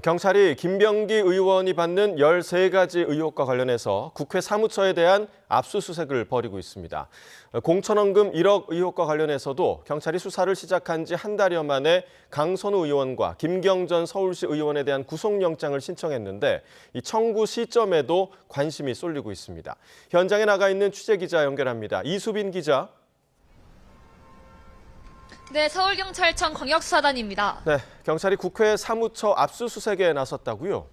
경찰이 김병기 의원이 받는 13가지 의혹과 관련해서 국회 사무처에 대한 압수수색을 벌이고 있습니다. 공천원금 1억 의혹과 관련해서도 경찰이 수사를 시작한 지 한 달여 만에 강선우 의원과 김경전 서울시 의원에 대한 구속영장을 신청했는데 이 청구 시점에도 관심이 쏠리고 있습니다. 현장에 나가 있는 취재기자 연결합니다. 이수빈 기자. 네, 서울경찰청 광역수사단입니다. 네, 경찰이 국회 사무처 압수수색에 나섰다고요?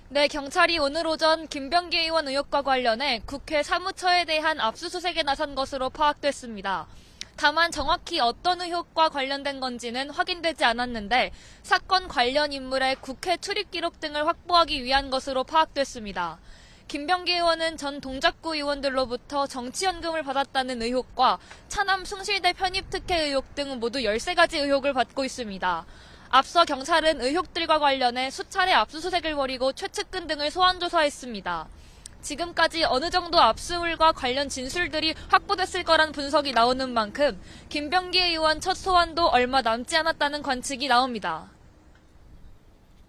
네, 경찰이 오늘 오전 김병기 의원 의혹과 관련해 국회 사무처에 대한 압수수색에 나선 것으로 파악됐습니다. 다만 정확히 어떤 의혹과 관련된 건지는 확인되지 않았는데 사건 관련 인물의 국회 출입 기록 등을 확보하기 위한 것으로 파악됐습니다. 김병기 의원은 전 동작구 의원들로부터 정치연금을 받았다는 의혹과 차남 숭실대 편입 특혜 의혹 등 모두 13가지 의혹을 받고 있습니다. 앞서 경찰은 의혹들과 관련해 수차례 압수수색을 벌이고 최측근 등을 소환 조사했습니다. 지금까지 어느 정도 압수물과 관련 진술들이 확보됐을 거란 분석이 나오는 만큼 김병기 의원 첫 소환도 얼마 남지 않았다는 관측이 나옵니다.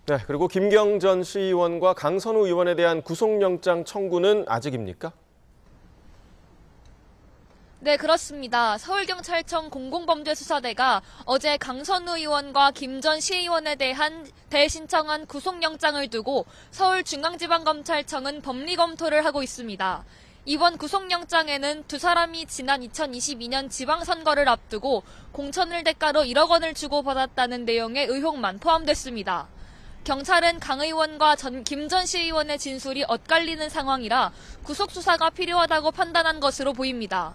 네, 그리고 김경전 시의원과 강선우 의원에 대한 구속영장 청구는 아직입니까? 네, 그렇습니다. 서울경찰청 공공범죄수사대가 어제 강선우 의원과 김 전 시의원에 대한 대신청한 구속영장을 두고 서울중앙지방검찰청은 법리검토를 하고 있습니다. 이번 구속영장에는 두 사람이 지난 2022년 지방선거를 앞두고 공천을 대가로 1억 원을 주고받았다는 내용의 의혹만 포함됐습니다. 경찰은 강 의원과 김 전 시의원의 진술이 엇갈리는 상황이라 구속수사가 필요하다고 판단한 것으로 보입니다.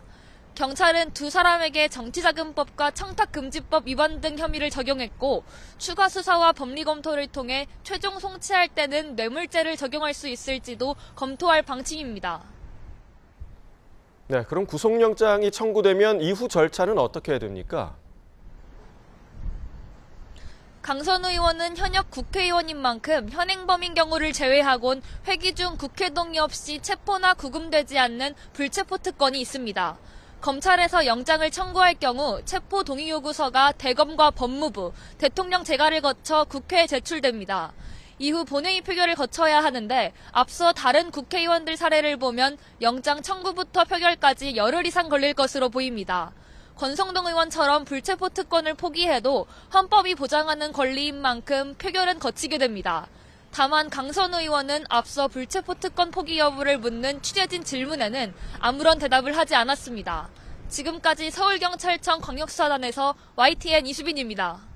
경찰은 두 사람에게 정치자금법과 청탁금지법 위반 등 혐의를 적용했고 추가 수사와 법리검토를 통해 최종 송치할 때는 뇌물죄를 적용할 수 있을지도 검토할 방침입니다. 네, 그럼 구속영장이 청구되면 이후 절차는 어떻게 해야 됩니까? 강선우 의원은 현역 국회의원인 만큼 현행범인 경우를 제외하곤 회기 중 국회 동의 없이 체포나 구금되지 않는 불체포 특권이 있습니다. 검찰에서 영장을 청구할 경우 체포 동의 요구서가 대검과 법무부, 대통령 재가를 거쳐 국회에 제출됩니다. 이후 본회의 표결을 거쳐야 하는데 앞서 다른 국회의원들 사례를 보면 영장 청구부터 표결까지 열흘 이상 걸릴 것으로 보입니다. 권성동 의원처럼 불체포 특권을 포기해도 헌법이 보장하는 권리인 만큼 표결은 거치게 됩니다. 다만 강선우 의원은 앞서 불체포 특권 포기 여부를 묻는 취재진 질문에는 아무런 대답을 하지 않았습니다. 지금까지 서울경찰청 광역수사단에서 YTN 이수빈입니다.